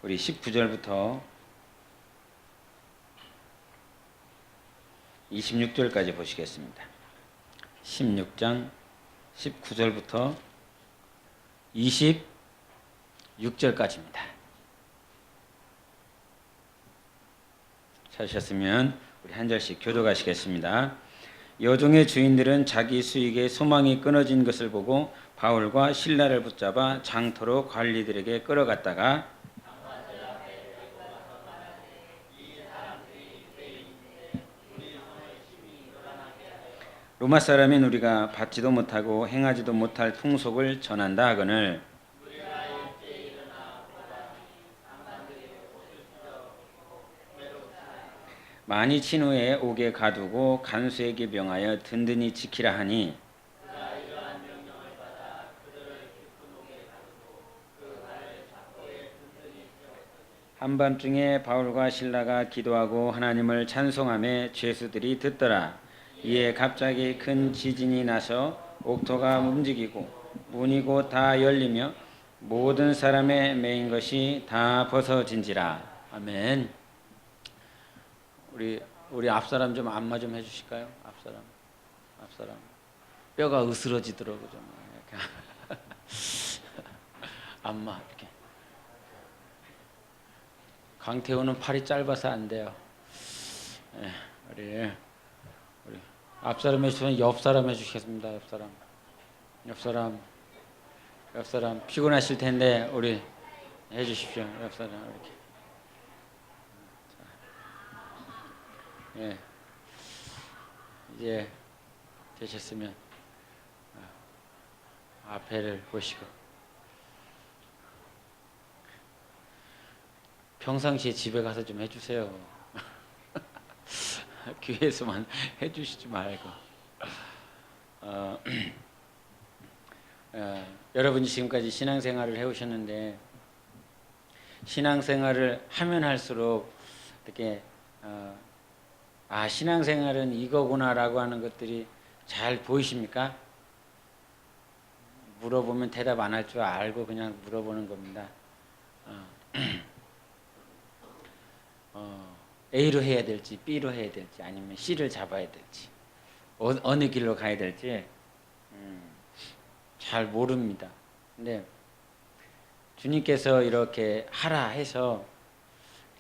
우리 19절부터 26절까지 보시겠습니다. 16장 19절부터 26절까지입니다. 찾으셨으면 우리 한 절씩 교독하시겠습니다. 여종의 주인들은 자기 수익에 소망이 끊어진 것을 보고 바울과 실라를 붙잡아 장터로 관리들에게 끌어갔다가 로마 사람인 우리가 받지도 못하고 행하지도 못할 풍속을 전한다 하거늘 많이 친 후에 옥에 가두고 간수에게 명하여 든든히 지키라 하니 한밤중에 바울과 실라가 기도하고 하나님을 찬송하며 죄수들이 듣더라. 이에 갑자기 큰 지진이 나서 옥토가 움직이고 문이 곧 다 열리며 모든 사람의 매인 것이 다 벗어진지라. 아멘. 우리 앞사람 좀 안마 좀 해주실까요? 앞사람 뼈가 으스러지더라고 좀 안마 이렇게. 강태호는 팔이 짧아서 안 돼요. 우리 앞사람 해주시면 옆사람 해주시겠습니다. 옆사람 피곤하실 텐데 우리 해주십시오. 옆사람 이렇게. 예, 이제 되셨으면 앞에를 보시고 평상시에 집에 가서 좀 해주세요. 교회에서만 해주시지 말고. 여러분이 지금까지 신앙생활을 해오셨는데 신앙생활을 하면 할수록 이렇게 신앙생활은 이거구나라고 하는 것들이 잘 보이십니까? 물어보면 대답 안 할 줄 알고 그냥 물어보는 겁니다. A로 해야 될지 B로 해야 될지 아니면 C를 잡아야 될지 어느 길로 가야 될지 잘 모릅니다. 근데 주님께서 이렇게 하라 해서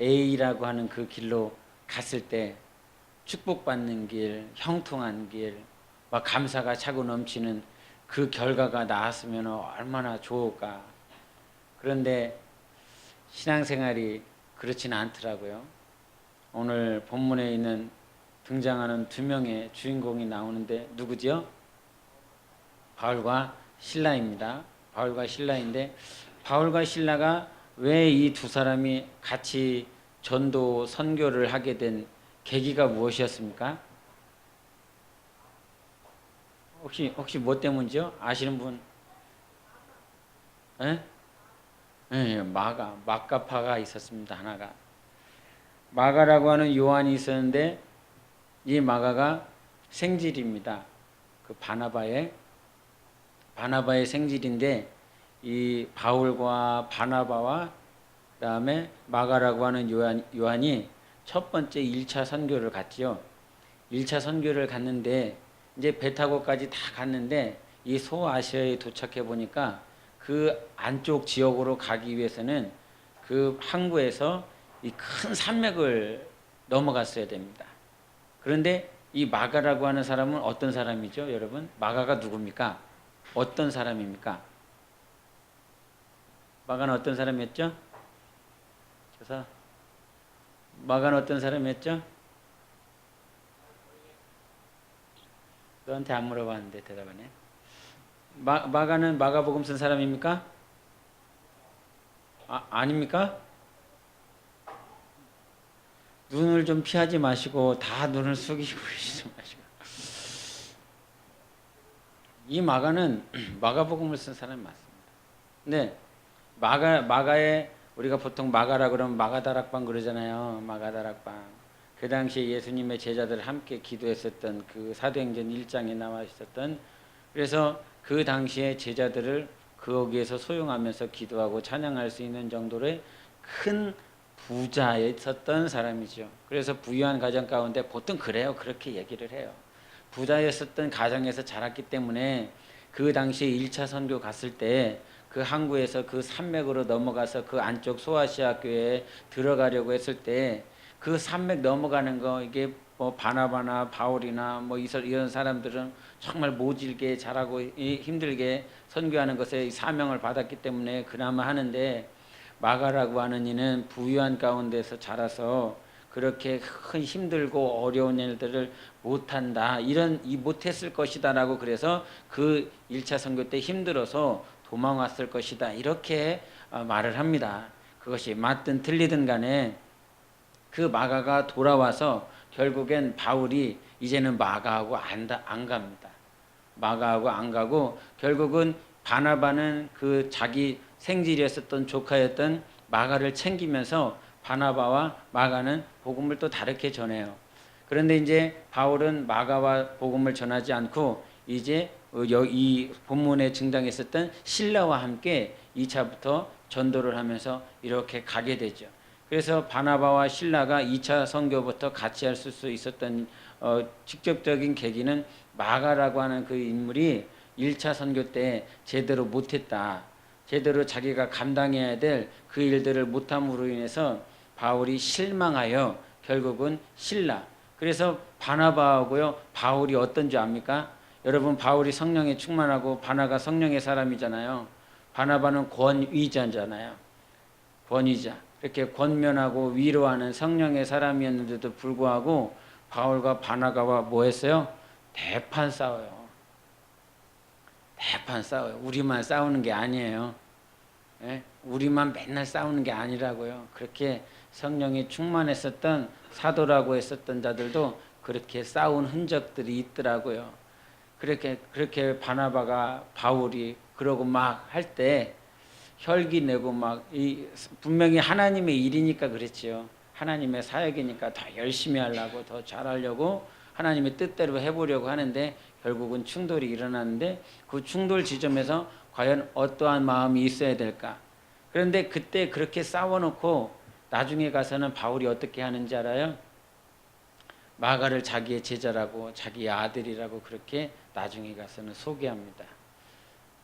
A라고 하는 그 길로 갔을 때 축복받는 길, 형통한 길, 막 감사가 차고 넘치는 그 결과가 나왔으면 얼마나 좋을까. 그런데 신앙생활이 그렇지는 않더라고요. 오늘 본문에 있는 등장하는 두 명의 주인공이 나오는데 누구지요? 바울과 실라입니다. 바울과 실라인데 바울과 실라가 왜 이 두 사람이 같이 전도 선교를 하게 된 계기가 무엇이었습니까? 혹시 뭐 때문이죠? 아시는 분? 마가파가 있었습니다. 하나가. 마가라고 하는 요한이 있었는데 이 마가가 생질입니다. 그 바나바의 생질인데 이 바울과 바나바와 그다음에 마가라고 하는 요한이 첫 번째 1차 선교를 갔지요. 1차 선교를 갔는데 이제 배 타고까지 다 갔는데 이 소아시아에 도착해 보니까 그 안쪽 지역으로 가기 위해서는 그 항구에서 이 큰 산맥을 넘어갔어야 됩니다. 그런데 이 마가라고 하는 사람은 어떤 사람이죠, 여러분? 마가가 누굽니까? 어떤 사람입니까? 마가는 어떤 사람이었죠? 그래서 마가는 어떤 사람이었죠? 너한테 안 물어봤는데 대답하네. 마가는 마가복음 쓴 사람입니까? 아닙니까? 눈을 좀 피하지 마시고 다 눈을 숙이고 계시지 마시고. 이 마가는 마가복음을 쓴 사람이 맞습니다. 근데 마가에 우리가 보통 마가라 그러면 마가다락방 그러잖아요. 마가다락방. 그 당시에 예수님의 제자들 함께 기도했었던 그 사도행전 1장에 나와 있었던, 그래서 그 당시에 제자들을 거기에서 소용하면서 기도하고 찬양할 수 있는 정도의 큰 부자였었던 사람이죠. 그래서 부유한 가정 가운데 보통 그래요. 그렇게 얘기를 해요. 부자였었던 가정에서 자랐기 때문에 그 당시에 1차 선교 갔을 때 그 항구에서 그 산맥으로 넘어가서 그 안쪽 소아시아 교회에 들어가려고 했을 때 그 산맥 넘어가는 거 이게 뭐 바나바나 바울이나 뭐 이런 사람들은 정말 모질게 잘하고 힘들게 선교하는 것에 사명을 받았기 때문에 그나마 하는데 마가라고 하는 이는 부유한 가운데서 자라서 그렇게 큰 힘들고 어려운 일들을 못한다. 못했을 것이다라고 그래서 그 1차 선교 때 힘들어서 도망왔을 것이다. 이렇게 말을 합니다. 그것이 맞든 틀리든 간에 그 마가가 돌아와서 결국엔 바울이 이제는 마가하고 안 갑니다. 마가하고 안 가고 결국은 바나바는 그 자기 생질이었었던 조카였던 마가를 챙기면서 바나바와 마가는 복음을 또 다르게 전해요. 그런데 이제 바울은 마가와 복음을 전하지 않고 이제 이 본문에 등장했었던 실라와 함께 2차부터 전도를 하면서 이렇게 가게 되죠. 그래서 바나바와 실라가 2차 선교부터 같이 할 수 있었던 직접적인 계기는 마가라고 하는 그 인물이 1차 선교 때 제대로 못했다. 제대로 자기가 감당해야 될 그 일들을 못함으로 인해서 바울이 실망하여 결국은 실라. 그래서 바나바하고요 바울이 어떤 줄 압니까? 여러분 바울이 성령에 충만하고 바나가 성령의 사람이잖아요. 바나바는 권위자잖아요. 권위자. 이렇게 권면하고 위로하는 성령의 사람이었는데도 불구하고 바울과 바나바가 뭐 했어요? 대판 싸워요. 대판 싸워요. 우리만 싸우는 게 아니에요. 예? 우리만 맨날 싸우는 게 아니라고요. 그렇게 성령이 충만했었던 사도라고 했었던 자들도 그렇게 싸운 흔적들이 있더라고요. 그렇게 바나바가 바울이 그러고 막 할 때 혈기 내고 막 분명히 하나님의 일이니까 그랬지요. 하나님의 사역이니까 더 열심히 하려고 더 잘하려고 하나님의 뜻대로 해보려고 하는데 결국은 충돌이 일어나는데 그 충돌 지점에서 과연 어떠한 마음이 있어야 될까? 그런데 그때 그렇게 싸워놓고 나중에 가서는 바울이 어떻게 하는지 알아요? 마가를 자기의 제자라고 자기의 아들이라고 그렇게 나중에 가서는 소개합니다.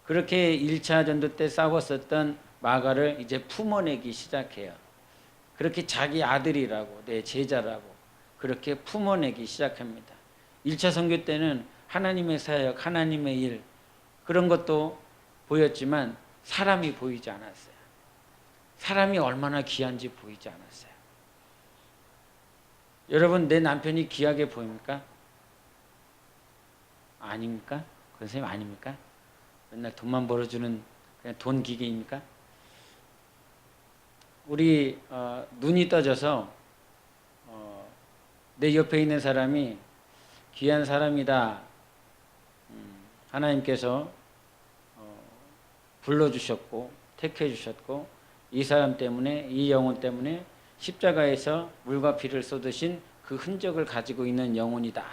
그렇게 1차 전도 때 싸웠었던 마가를 이제 품어내기 시작해요. 그렇게 자기 아들이라고 내 제자라고 그렇게 품어내기 시작합니다. 1차 선교 때는 하나님의 사역, 하나님의 일 그런 것도 보였지만 사람이 보이지 않았어요. 사람이 얼마나 귀한지 보이지 않았어요. 여러분 내 남편이 귀하게 보입니까? 아닙니까? 그런 선생님 아닙니까? 맨날 돈만 벌어주는 그냥 돈 기계입니까? 우리 눈이 떠져서 내 옆에 있는 사람이 귀한 사람이다. 하나님께서 불러주셨고 택해 주셨고 이 사람 때문에 이 영혼 때문에 십자가에서 물과 피를 쏟으신 그 흔적을 가지고 있는 영혼이다.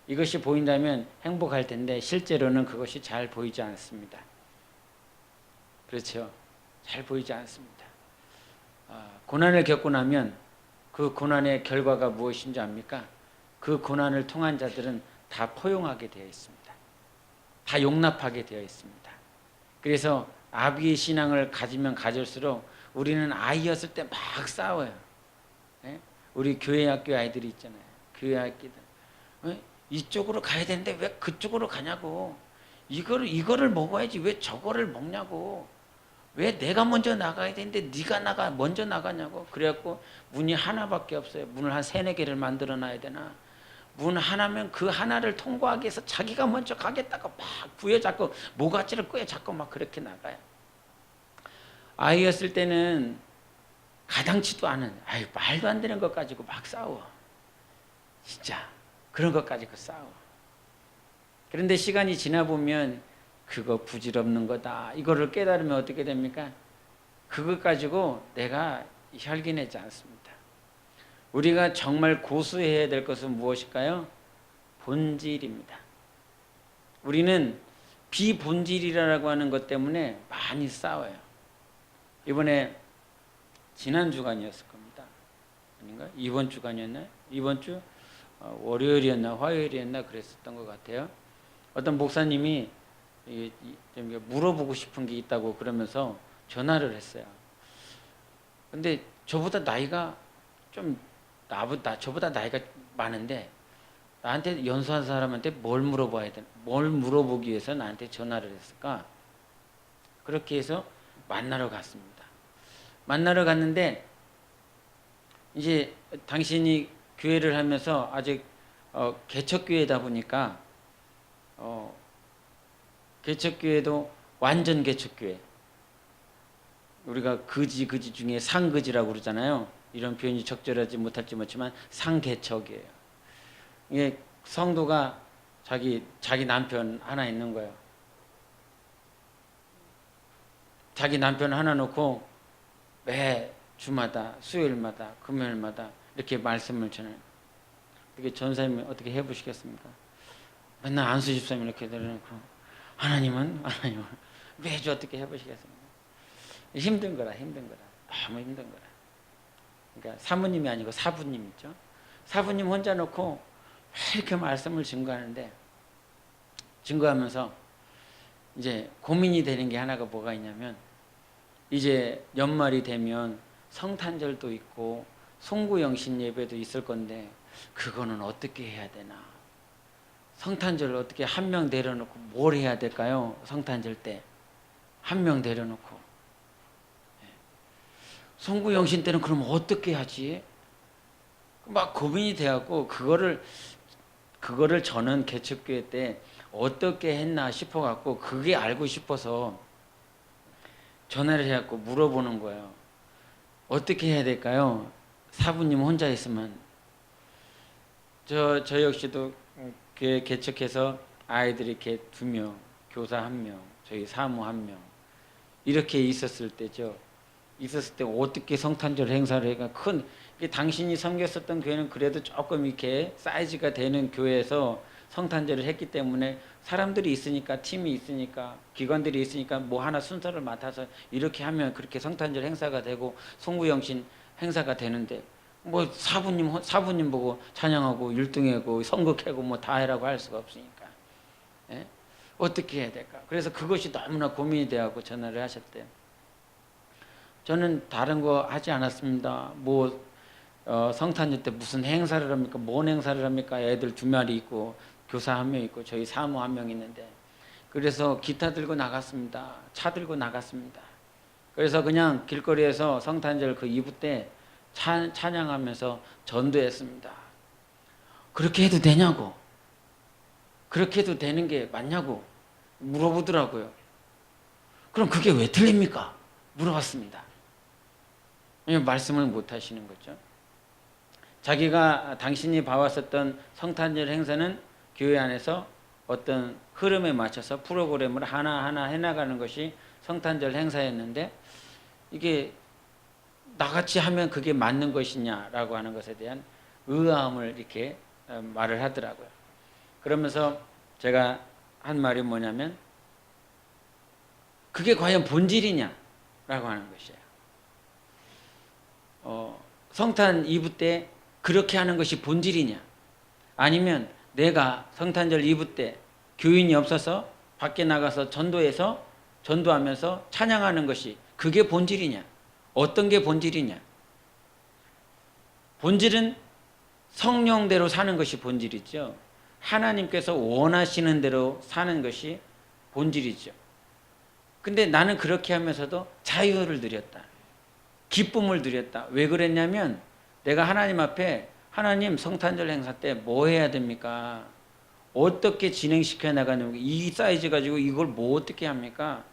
이것이 보인다면 행복할 텐데 실제로는 그것이 잘 보이지 않습니다. 그렇죠? 잘 보이지 않습니다. 고난을 겪고 나면 그 고난의 결과가 무엇인지 압니까? 그 고난을 통한 자들은 다 포용하게 되어 있습니다. 다 용납하게 되어 있습니다. 그래서 아비의 신앙을 가지면 가질수록 우리는 아이였을 때 막 싸워요. 네? 우리 교회 학교 아이들이 있잖아요. 교회 아이들. 이쪽으로 가야 되는데 왜 그쪽으로 가냐고. 이거를 먹어야지 왜 저거를 먹냐고. 왜 내가 먼저 나가야 되는데 네가 먼저 나가냐고. 그래갖고 문이 하나밖에 없어요. 문을 한 3-4개를 만들어 놔야 되나. 문 하나면 그 하나를 통과하기 위해서 자기가 먼저 가겠다고 막 부여잡고 모가지를 꿰잡고 막 그렇게 나가요. 아이였을 때는 가당치도 않은 말도 안 되는 것 가지고 막 싸워. 진짜 그런 것 가지고 싸워. 그런데 시간이 지나보면 그거 부질없는 거다. 이거를 깨달으면 어떻게 됩니까? 그것 가지고 내가 혈기내지 않습니다. 우리가 정말 고수해야 될 것은 무엇일까요? 본질입니다. 우리는 비본질이라고 하는 것 때문에 많이 싸워요. 이번에 지난 주간이었을 겁니다. 아닌가? 이번 주간이었나요? 이번 주 월요일이었나 화요일이었나 그랬었던 것 같아요. 어떤 목사님이 좀 물어보고 싶은 게 있다고 그러면서 전화를 했어요. 근데 저보다 나이가 좀 저보다 나이가 많은데 나한테 연수한 사람한테 뭘 물어봐야 돼? 뭘 물어보기 위해서 나한테 전화를 했을까? 그렇게 해서 만나러 갔습니다. 만나러 갔는데 이제 당신이 교회를 하면서 아직 개척교회다 보니까 개척교회도 완전 개척교회, 우리가 거지 중에 상거지라고 그러잖아요. 이런 표현이 적절하지 못할지 모르지만 상개척이에요. 이게 성도가 자기 남편 하나 있는 거예요. 자기 남편 하나 놓고 매 주마다 수요일마다 금요일마다 이렇게 말씀을 전해요. 이게 전사님이 어떻게 해보시겠습니까? 맨날 안수 집사님 이렇게 내려놓고 하나님은 매주 어떻게 해보시겠습니까? 힘든 거라 너무 힘든 거라. 그러니까 사모님이 아니고 사부님 있죠. 사부님 혼자 놓고 이렇게 말씀을 증거하면서 이제 고민이 되는 게 하나가 뭐가 있냐면, 이제 연말이 되면 성탄절도 있고 송구영신 예배도 있을 건데 그거는 어떻게 해야 되나? 성탄절을 어떻게 한 명 내려놓고 뭘 해야 될까요? 성탄절 때 한 명 내려놓고 송구영신 때는 그럼 어떻게 하지? 막 고민이 돼갖고 그거를 저는 개척교회 때 어떻게 했나 싶어갖고 그게 알고 싶어서 전화를 해갖고 물어보는 거예요. 어떻게 해야 될까요? 사부님 혼자 있으면. 저 역시도 교회 개척해서 아이들이 이렇게 2명, 교사 1명, 저희 사무 1명 이렇게 있었을 때죠. 있었을 때 어떻게 성탄절 행사를 해가 당신이 섬겼었던 교회는 그래도 조금 이렇게 사이즈가 되는 교회에서 성탄절을 했기 때문에 사람들이 있으니까, 팀이 있으니까, 기관들이 있으니까 뭐 하나 순서를 맡아서 이렇게 하면 그렇게 성탄절 행사가 되고 송구영신 행사가 되는데, 뭐 사부님 보고 찬양하고 율동하고 선곡하고 뭐 다 해라고 할 수가 없으니까. 예? 어떻게 해야 될까? 그래서 그것이 너무나 고민이 되어서 전화를 하셨대요. 저는 다른 거 하지 않았습니다. 성탄절 때 무슨 행사를 합니까? 뭔 행사를 합니까? 애들 2마리 있고 교사 1명 있고 저희 사무 1명 있는데, 그래서 기타 들고 나갔습니다. 차 들고 나갔습니다. 그래서 그냥 길거리에서 성탄절 그 이브 때 찬양하면서 전도했습니다. 그렇게 해도 되냐고, 그렇게 해도 되는 게 맞냐고 물어보더라고요. 그럼 그게 왜 틀립니까? 물어봤습니다. 말씀을 못 하시는 거죠. 당신이 봐왔었던 성탄절 행사는 교회 안에서 어떤 흐름에 맞춰서 프로그램을 하나하나 해나가는 것이 성탄절 행사였는데, 이게 나같이 하면 그게 맞는 것이냐라고 하는 것에 대한 의아함을 이렇게 말을 하더라고요. 그러면서 제가 한 말이 뭐냐면, 그게 과연 본질이냐라고 하는 것이에요. 성탄 이브 때 그렇게 하는 것이 본질이냐, 아니면 내가 성탄절 이브 때 교인이 없어서 밖에 나가서 전도하면서 찬양하는 것이 그게 본질이냐, 어떤 게 본질이냐. 본질은 성령대로 사는 것이 본질이죠. 하나님께서 원하시는 대로 사는 것이 본질이죠. 근데 나는 그렇게 하면서도 자유를 누렸다, 기쁨을 누렸다. 왜 그랬냐면, 내가 하나님 앞에, 하나님 성탄절 행사 때 뭐 해야 됩니까? 어떻게 진행시켜 나가는 겁니까? 이 사이즈 가지고 이걸 뭐 어떻게 합니까?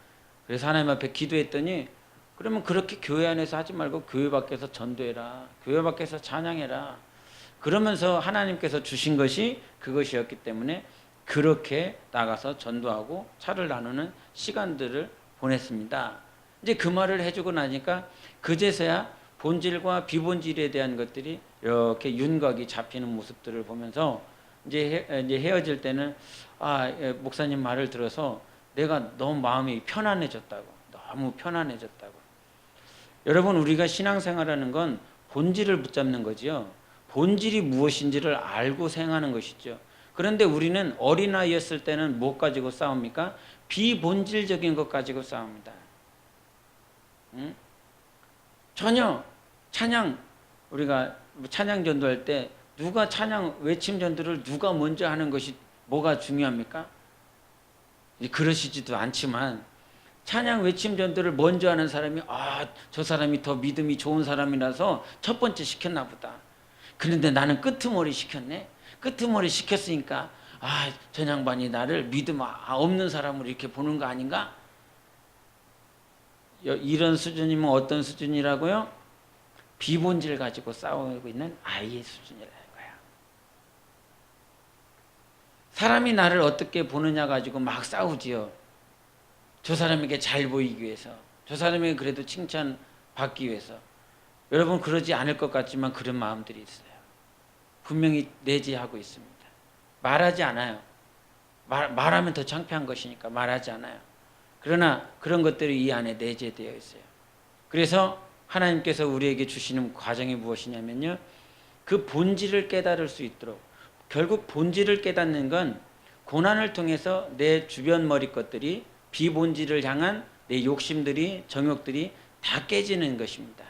그래서 하나님 앞에 기도했더니, 그러면 그렇게 교회 안에서 하지 말고 교회 밖에서 전도해라, 교회 밖에서 찬양해라. 그러면서 하나님께서 주신 것이 그것이었기 때문에 그렇게 나가서 전도하고 차를 나누는 시간들을 보냈습니다. 이제 그 말을 해주고 나니까 그제서야 본질과 비본질에 대한 것들이 이렇게 윤곽이 잡히는 모습들을 보면서 이제 헤어질 때는 목사님 말을 들어서 내가 너무 마음이 편안해졌다고, 너무 편안해졌다고. 여러분, 우리가 신앙생활하는 건 본질을 붙잡는 거지요. 본질이 무엇인지를 알고 생하는 것이죠. 그런데 우리는 어린아이였을 때는 뭐 가지고 싸웁니까? 비본질적인 것 가지고 싸웁니다. 응? 전혀 찬양, 우리가 찬양 전도할 때 누가 찬양 외침 전도를 누가 먼저 하는 것이 뭐가 중요합니까? 그러시지도 않지만 찬양 외침 전도를 먼저 하는 사람이 저 사람이 더 믿음이 좋은 사람이라서 첫 번째 시켰나 보다. 그런데 나는 끄트머리 시켰네. 끄트머리 시켰으니까 저 양반이 나를 믿음 없는 사람으로 이렇게 보는 거 아닌가? 이런 수준이면 어떤 수준이라고요? 비본질 가지고 싸우고 있는 아이의 수준이라는 거야. 사람이 나를 어떻게 보느냐 가지고 막 싸우지요. 저 사람에게 잘 보이기 위해서, 저 사람에게 그래도 칭찬 받기 위해서. 여러분, 그러지 않을 것 같지만 그런 마음들이 있어요. 분명히 내재하고 있습니다. 말하지 않아요. 말하면 더 창피한 것이니까 말하지 않아요. 그러나 그런 것들이 이 안에 내재되어 있어요. 그래서 하나님께서 우리에게 주시는 과정이 무엇이냐면요, 그 본질을 깨달을 수 있도록, 결국 본질을 깨닫는 건 고난을 통해서 내 주변 머리 것들이, 비본질을 향한 내 욕심들이, 정욕들이 다 깨지는 것입니다.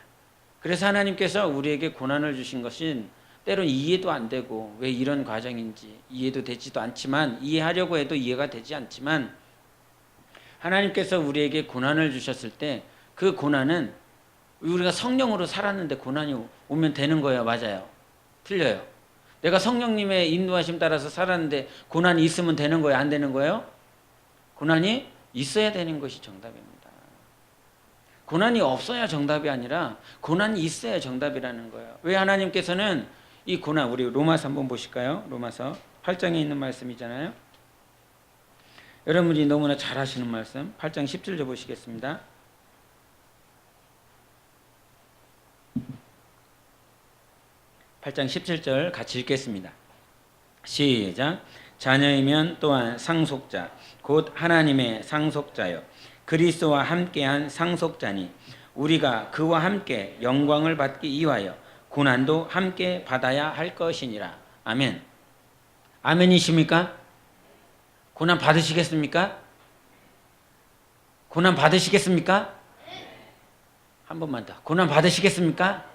그래서 하나님께서 우리에게 고난을 주신 것은 때론 이해도 안 되고 왜 이런 과정인지 이해도 되지도 않지만, 이해하려고 해도 이해가 되지 않지만, 하나님께서 우리에게 고난을 주셨을 때 그 고난은 우리가 성령으로 살았는데 고난이 오면 되는 거예요. 맞아요? 틀려요? 내가 성령님의 인도하심 따라서 살았는데 고난이 있으면 되는 거예요? 안 되는 거예요? 고난이 있어야 되는 것이 정답입니다. 고난이 없어야 정답이 아니라 고난이 있어야 정답이라는 거예요. 왜 하나님께서는 이 고난, 우리 로마서 한번 보실까요? 로마서 8장에 있는 말씀이잖아요. 여러분이 너무나 잘 아시는 말씀, 8장 17절 보시겠습니다. (8장 17절) 같이 읽겠습니다. 시작. 자녀이면 또한 상속자 곧 하나님의 상속자요 그리스도와 함께한 상속자니 우리가 그와 함께 영광을 받기 위하여 고난도 함께 받아야 할 것이니라. 아멘. 아멘이십니까? 고난 받으시겠습니까? 고난 받으시겠습니까? 한 번만 더. 고난 받으시겠습니까?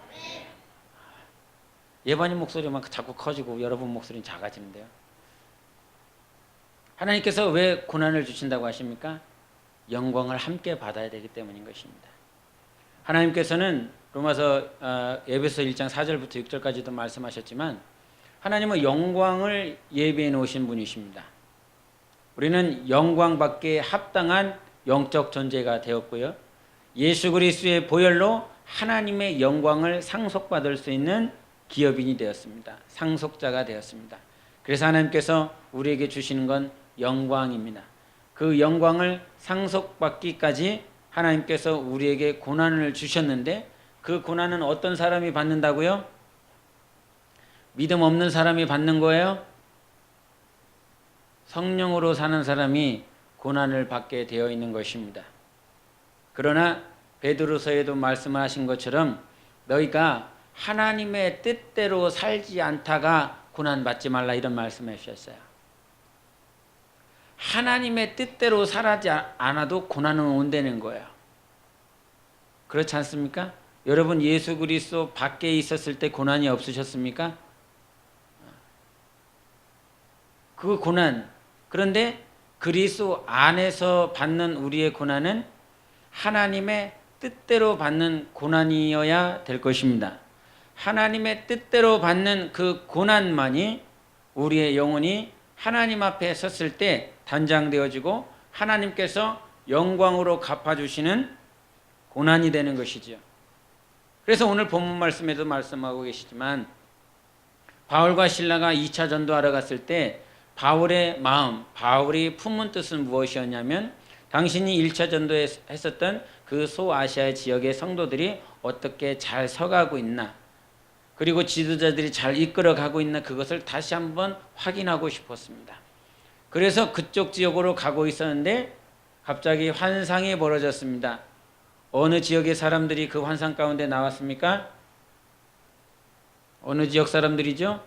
예반님 목소리만 자꾸 커지고 여러분 목소리는 작아지는데요. 하나님께서 왜 고난을 주신다고 하십니까? 영광을 함께 받아야 되기 때문인 것입니다. 하나님께서는 로마서 에베소 1장 4절부터 6절까지도 말씀하셨지만 하나님은 영광을 예비해 놓으신 분이십니다. 우리는 영광받기에 합당한 영적 존재가 되었고요. 예수 그리스도의 보혈로 하나님의 영광을 상속받을 수 있는 기업인이 되었습니다. 상속자가 되었습니다. 그래서 하나님께서 우리에게 주시는 건 영광입니다. 그 영광을 상속받기까지 하나님께서 우리에게 고난을 주셨는데 그 고난은 어떤 사람이 받는다고요? 믿음 없는 사람이 받는 거예요? 성령으로 사는 사람이 고난을 받게 되어 있는 것입니다. 그러나 베드로서에도 말씀하신 것처럼 너희가 하나님의 뜻대로 살지 않다가 고난받지 말라 이런 말씀을 하셨어요. 하나님의 뜻대로 살지 않아도 고난은 온다는 거예요. 그렇지 않습니까? 여러분 예수 그리스도 밖에 있었을 때 고난이 없으셨습니까? 그 고난, 그런데 그리스도 안에서 받는 우리의 고난은 하나님의 뜻대로 받는 고난이어야 될 것입니다. 하나님의 뜻대로 받는 그 고난만이 우리의 영혼이 하나님 앞에 섰을 때 단장되어지고 하나님께서 영광으로 갚아주시는 고난이 되는 것이지요. 그래서 오늘 본문 말씀에도 말씀하고 계시지만 바울과 실라가 2차 전도하러 갔을 때 바울의 마음, 바울이 품은 뜻은 무엇이었냐면 당신이 1차 전도했었던 그 소아시아 지역의 성도들이 어떻게 잘 서가고 있나, 그리고 지도자들이 잘 이끌어가고 있나, 그것을 다시 한번 확인하고 싶었습니다. 그래서 그쪽 지역으로 가고 있었는데 갑자기 환상이 벌어졌습니다. 어느 지역의 사람들이 그 환상 가운데 나왔습니까? 어느 지역 사람들이죠?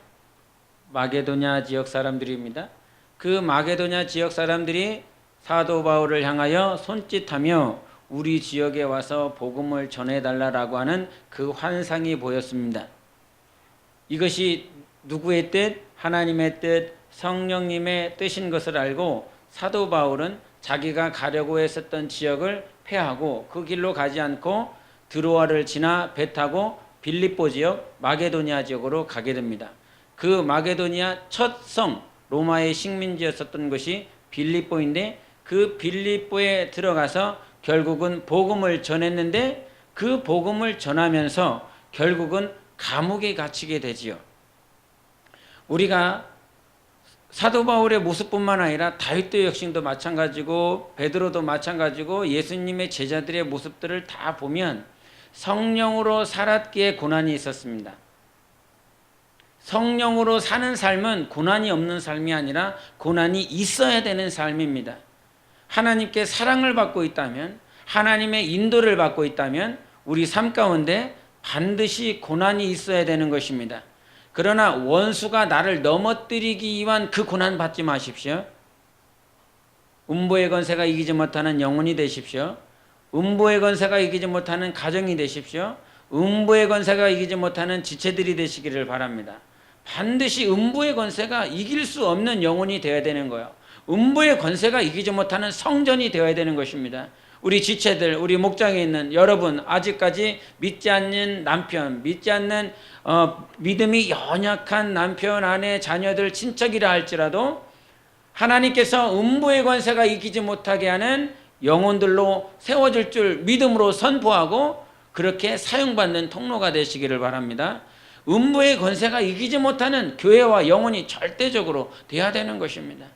마게도냐 지역 사람들입니다. 그 마게도냐 지역 사람들이 사도 바울을 향하여 손짓하며 우리 지역에 와서 복음을 전해달라고 하는 그 환상이 보였습니다. 이것이 누구의 뜻? 하나님의 뜻, 성령님의 뜻인 것을 알고 사도 바울은 자기가 가려고 했었던 지역을 패하고 그 길로 가지 않고 드로아를 지나 배 타고 빌립보 지역 마게도니아 지역으로 가게 됩니다. 그 마게도니아 첫 성, 로마의 식민지였었던 것이 빌립보인데 그 빌립보에 들어가서 결국은 복음을 전했는데 그 복음을 전하면서 결국은 감옥에 갇히게 되지요. 우리가 사도 바울의 모습뿐만 아니라 다윗도 역시도 마찬가지고 베드로도 마찬가지고 예수님의 제자들의 모습들을 다 보면 성령으로 살았기에 고난이 있었습니다. 성령으로 사는 삶은 고난이 없는 삶이 아니라 고난이 있어야 되는 삶입니다. 하나님께 사랑을 받고 있다면, 하나님의 인도를 받고 있다면 우리 삶 가운데 반드시 고난이 있어야 되는 것입니다. 그러나 원수가 나를 넘어뜨리기 위한 그 고난 받지 마십시오. 음보의 권세가 이기지 못하는 영혼이 되십시오. 음보의 권세가 이기지 못하는 가정이 되십시오. 음보의 권세가 이기지 못하는 지체들이 되시기를 바랍니다. 반드시 음부의 권세가 이길 수 없는 영혼이 되어야 되는 거예요. 음부의 권세가 이기지 못하는 성전이 되어야 되는 것입니다. 우리 지체들, 우리 목장에 있는 여러분, 아직까지 믿지 않는 남편, 믿지 않는 믿음이 연약한 남편, 아내, 자녀들, 친척이라 할지라도 하나님께서 음부의 권세가 이기지 못하게 하는 영혼들로 세워질 줄 믿음으로 선포하고 그렇게 사용받는 통로가 되시기를 바랍니다. 음부의 권세가 이기지 못하는 교회와 영혼이 절대적으로 돼야 되는 것입니다.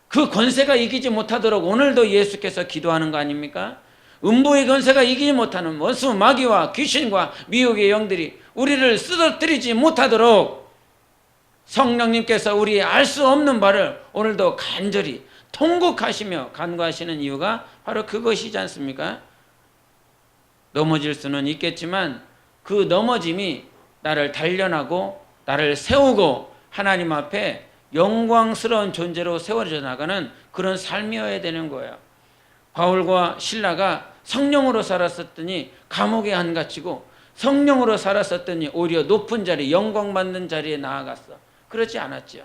그 권세가 이기지 못하도록 오늘도 예수께서 기도하는 거 아닙니까? 음부의 권세가 이기지 못하는 원수 마귀와 귀신과 미혹의 영들이 우리를 쓰러뜨리지 못하도록 성령님께서 우리 알 수 없는 바를 오늘도 간절히 통곡하시며 간구하시는 이유가 바로 그것이지 않습니까? 넘어질 수는 있겠지만 그 넘어짐이 나를 단련하고 나를 세우고 하나님 앞에 영광스러운 존재로 세워져 나가는 그런 삶이어야 되는 거예요. 바울과 실라가 성령으로 살았었더니 감옥에 안 갇히고 성령으로 살았었더니 오히려 높은 자리, 영광받는 자리에 나아갔어. 그렇지 않았죠.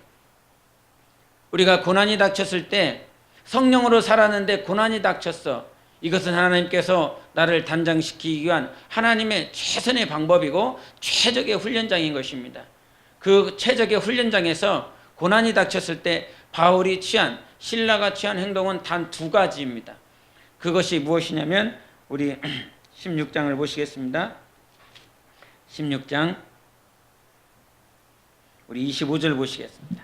우리가 고난이 닥쳤을 때 성령으로 살았는데 고난이 닥쳤어. 이것은 하나님께서 나를 단장시키기 위한 하나님의 최선의 방법이고 최적의 훈련장인 것입니다. 그 최적의 훈련장에서 고난이 닥쳤을 때 바울이 취한, 실라가 취한 행동은 단 두 가지입니다. 그것이 무엇이냐면 우리 16장을 보시겠습니다. 16장 우리 25절 보시겠습니다.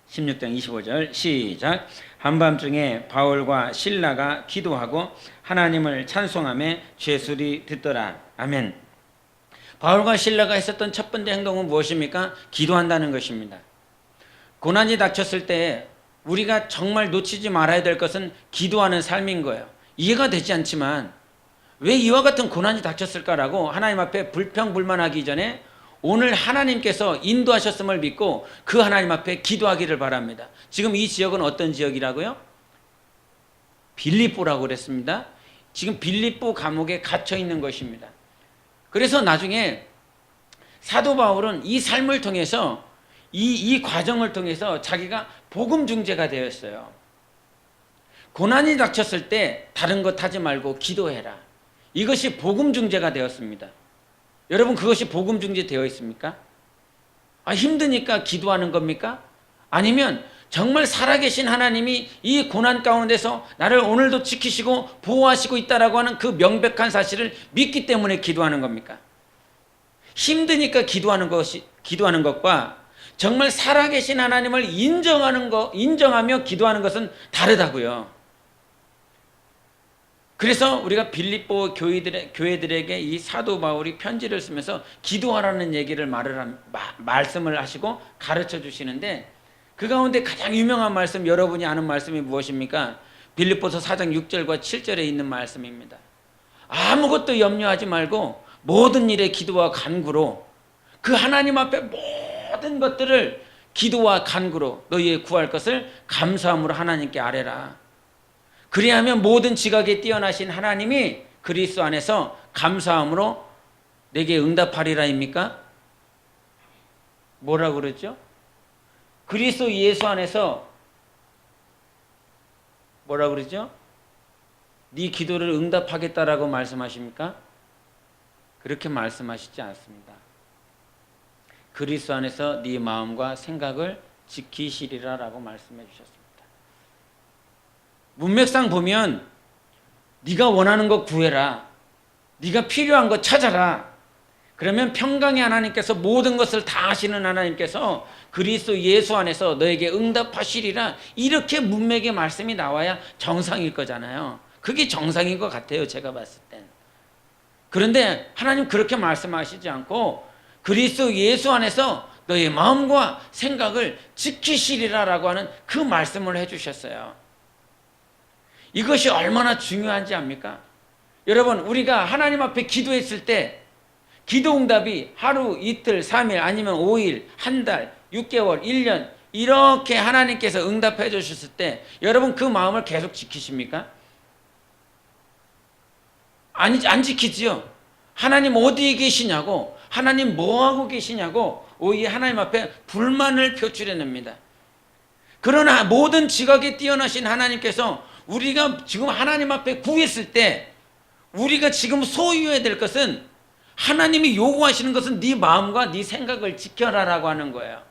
16장 25절 시작. 한밤중에 바울과 실라가 기도하고 하나님을 찬송하며 죄수들이 듣더라. 아멘. 바울과 실라가 했었던 첫 번째 행동은 무엇입니까? 기도한다는 것입니다. 고난이 닥쳤을 때 우리가 정말 놓치지 말아야 될 것은 기도하는 삶인 거예요. 이해가 되지 않지만 왜 이와 같은 고난이 닥쳤을까라고 하나님 앞에 불평불만하기 전에 오늘 하나님께서 인도하셨음을 믿고 그 하나님 앞에 기도하기를 바랍니다. 지금 이 지역은 어떤 지역이라고요? 빌립보라고 그랬습니다. 지금 빌립보 감옥에 갇혀 있는 것입니다. 그래서 나중에 사도 바울은 이 삶을 통해서 이 과정을 통해서 자기가 복음 중재가 되었어요. 고난이 닥쳤을 때 다른 것 하지 말고 기도해라. 이것이 복음 중재가 되었습니다. 여러분, 그것이 복음 중재 되어 있습니까? 힘드니까 기도하는 겁니까? 아니면 정말 살아계신 하나님이 이 고난 가운데서 나를 오늘도 지키시고 보호하시고 있다라고 하는 그 명백한 사실을 믿기 때문에 기도하는 겁니까? 힘드니까 기도하는 것과 정말 살아계신 하나님을 인정하며 기도하는 것은 다르다고요. 그래서 우리가 빌립보 교회들에게 이 사도 바울이 편지를 쓰면서 기도하라는 얘기를 말씀을 하시고 가르쳐 주시는데 그 가운데 가장 유명한 말씀, 여러분이 아는 말씀이 무엇입니까? 빌립보서 4장 6절과 7절에 있는 말씀입니다. 아무것도 염려하지 말고 모든 일에 기도와 간구로 그 하나님 앞에 모든 것들을 기도와 간구로 너희의 구할 것을 감사함으로 하나님께 아뢰라. 그리하면 모든 지각에 뛰어나신 하나님이 그리스도 안에서 감사함으로 내게 응답하리라입니까? 뭐라고 그랬죠? 그리스도 예수 안에서 뭐라고 그러죠? 네 기도를 응답하겠다라고 말씀하십니까? 그렇게 말씀하시지 않습니다. 그리스도 안에서 네 마음과 생각을 지키시리라라고 말씀해 주셨습니다. 문맥상 보면 네가 원하는 것 구해라. 네가 필요한 것 찾아라. 그러면 평강의 하나님께서 모든 것을 다 아시는 하나님께서 그리스도 예수 안에서 너에게 응답하시리라. 이렇게 문맥의 말씀이 나와야 정상일 거잖아요. 그게 정상인 것 같아요. 제가 봤을 땐. 그런데 하나님 그렇게 말씀하시지 않고 그리스도 예수 안에서 너의 마음과 생각을 지키시리라라고 하는 그 말씀을 해주셨어요. 이것이 얼마나 중요한지 압니까? 여러분, 우리가 하나님 앞에 기도했을 때 기도 응답이 하루, 이틀, 3일, 아니면 5일, 한 달, 6개월, 1년 이렇게 하나님께서 응답해 주셨을 때 여러분 그 마음을 계속 지키십니까? 안 지키지요. 하나님 어디에 계시냐고, 하나님 뭐하고 계시냐고 오히려 하나님 앞에 불만을 표출해냅니다. 그러나 모든 지각에 뛰어나신 하나님께서 우리가 지금 하나님 앞에 구했을 때 우리가 지금 소유해야 될 것은, 하나님이 요구하시는 것은 네 마음과 네 생각을 지켜라라고 하는 거예요.